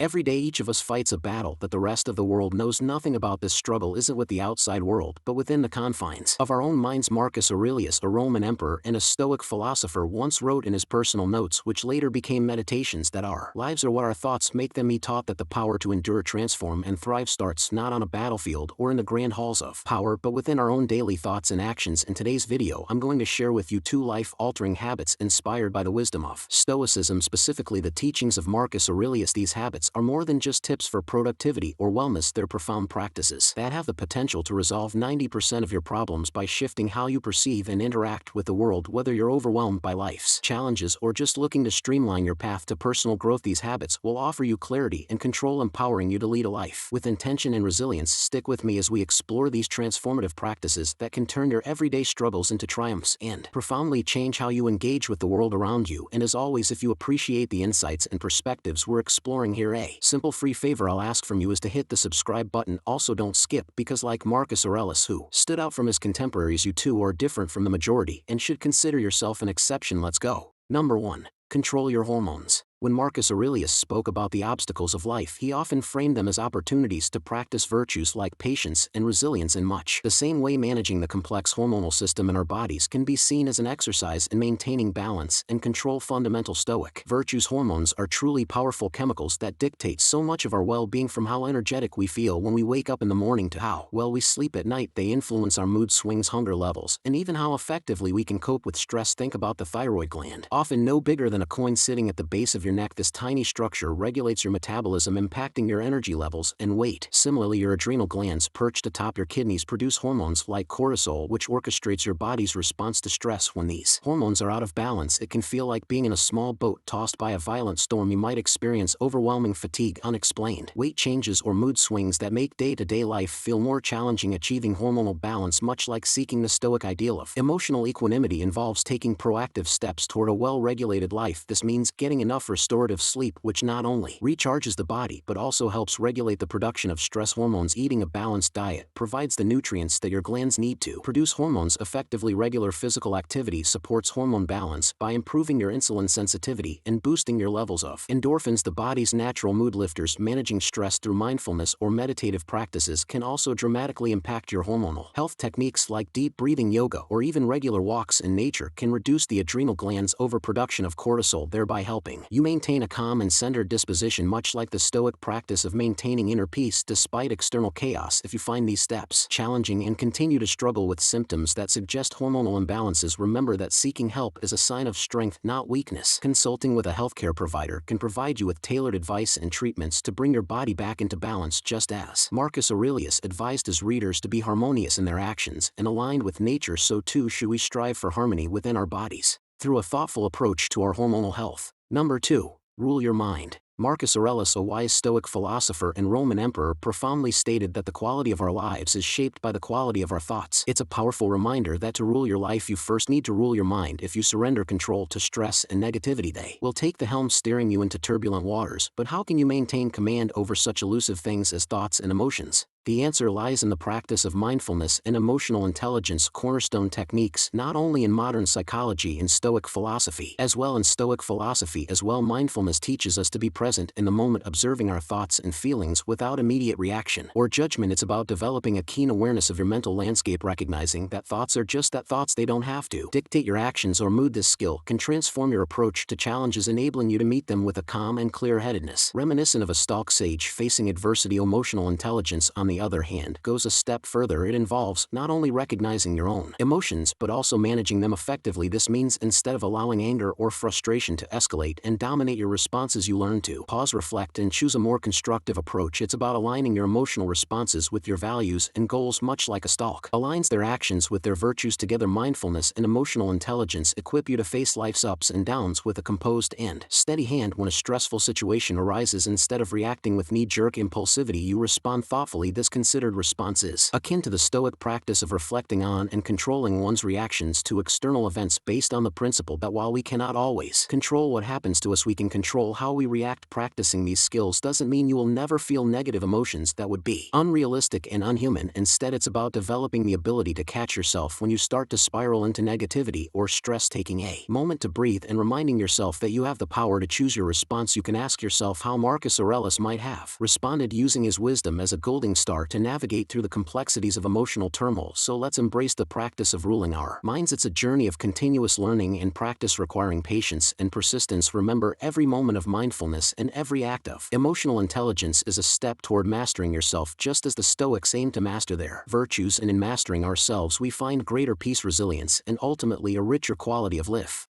Every day each of us fights a battle that the rest of the world knows nothing about. This struggle isn't with the outside world but within the confines of our own minds. Marcus Aurelius, a Roman emperor and a Stoic philosopher, once wrote in his personal notes, which later became meditations, that our lives are what our thoughts make them. He taught that the power to endure, transform and thrive starts not on a battlefield or in the grand halls of power but within our own daily thoughts and actions. In today's video I'm going to share with you 2 life-altering habits inspired by the wisdom of Stoicism, specifically the teachings of Marcus Aurelius. These habits are more than just tips for productivity or wellness. They're profound practices that have the potential to resolve 90% of your problems by shifting how you perceive and interact with the world. Whether you're overwhelmed by life's challenges or just looking to streamline your path to personal growth, these habits will offer you clarity and control, empowering you to lead a life with intention and resilience. Stick with me as we explore these transformative practices that can turn your everyday struggles into triumphs and profoundly change how you engage with the world around you. And as always, if you appreciate the insights and perspectives we're exploring here, a simple free favor I'll ask from you is to hit the subscribe button. Also don't skip, because like Marcus Aurelius, who stood out from his contemporaries, you too are different from the majority and should consider yourself an exception. Let's go. Number 1. Control your hormones. When Marcus Aurelius spoke about the obstacles of life, he often framed them as opportunities to practice virtues like patience and resilience. In much the same way, managing the complex hormonal system in our bodies can be seen as an exercise in maintaining balance and control. Fundamental Stoic virtues. Hormones are truly powerful chemicals that dictate so much of our well-being, from how energetic we feel when we wake up in the morning to how well we sleep at night. They influence our mood swings, hunger levels, and even how effectively we can cope with stress. Think about the thyroid gland, often no bigger than a coin sitting at the base of your neck. This tiny structure regulates your metabolism, impacting your energy levels and weight. Similarly, your adrenal glands, perched atop your kidneys, produce hormones like cortisol, which orchestrates your body's response to stress. When these hormones are out of balance, it can feel like being in a small boat tossed by a violent storm. You might experience overwhelming fatigue, unexplained weight changes, or mood swings that make day-to-day life feel more challenging. Achieving hormonal balance, much like seeking the Stoic ideal of emotional equanimity, involves taking proactive steps toward a well-regulated life. This means getting enough restorative sleep, which not only recharges the body but also helps regulate the production of stress hormones. Eating a balanced diet provides the nutrients that your glands need to produce hormones effectively. Regular physical activity supports hormone balance by improving your insulin sensitivity and boosting your levels of endorphins, the body's natural mood lifters. Managing stress through mindfulness or meditative practices can also dramatically impact your hormonal health. Techniques like deep breathing, yoga, or even regular walks in nature can reduce the adrenal gland's overproduction of cortisol, thereby helping you maintain a calm and centered disposition, much like the Stoic practice of maintaining inner peace despite external chaos. If you find these steps challenging and continue to struggle with symptoms that suggest hormonal imbalances, remember that seeking help is a sign of strength, not weakness. Consulting with a healthcare provider can provide you with tailored advice and treatments to bring your body back into balance. Just as Marcus Aurelius advised his readers to be harmonious in their actions and aligned with nature, so too should we strive for harmony within our bodies through a thoughtful approach to our hormonal health. Number 2. Rule your mind. Marcus Aurelius, a wise Stoic philosopher and Roman emperor, profoundly stated that the quality of our lives is shaped by the quality of our thoughts. It's a powerful reminder that to rule your life, you first need to rule your mind. If you surrender control to stress and negativity, they will take the helm, steering you into turbulent waters. But how can you maintain command over such elusive things as thoughts and emotions? The answer lies in the practice of mindfulness and emotional intelligence, cornerstone techniques not only in modern psychology and Stoic philosophy as well. Mindfulness teaches us to be present in the moment, observing our thoughts and feelings without immediate reaction or judgment. It's about developing a keen awareness of your mental landscape, recognizing that thoughts are just that, thoughts. They don't have to dictate your actions or mood. This skill can transform your approach to challenges, enabling you to meet them with a calm and clear-headedness reminiscent of a Stoic sage facing adversity. Emotional intelligence, on the other hand, goes a step further. It involves not only recognizing your own emotions but also managing them effectively. This means instead of allowing anger or frustration to escalate and dominate your responses, you learn to pause, reflect, and choose a more constructive approach. It's about aligning your emotional responses with your values and goals, much like a Stoic aligns their actions with their virtues. Together, mindfulness and emotional intelligence equip you to face life's ups and downs with a composed and steady hand. When a stressful situation arises, instead of reacting with knee-jerk impulsivity, you respond thoughtfully. This considered response is akin to the Stoic practice of reflecting on and controlling one's reactions to external events, based on the principle that while we cannot always control what happens to us, we can control how we react fact, practicing these skills doesn't mean you will never feel negative emotions. That would be unrealistic and unhuman. Instead, it's about developing the ability to catch yourself when you start to spiral into negativity or stress, taking a moment to breathe and reminding yourself that you have the power to choose your response. You can ask yourself how Marcus Aurelius might have responded, using his wisdom as a golden star to navigate through the complexities of emotional turmoil. So let's embrace the practice of ruling our minds. It's a journey of continuous learning and practice requiring patience and persistence. Remember, every moment of mindfulness and every act of emotional intelligence is a step toward mastering yourself, just as the Stoics aim to master their virtues, and in mastering ourselves we find greater peace, resilience, and ultimately a richer quality of life.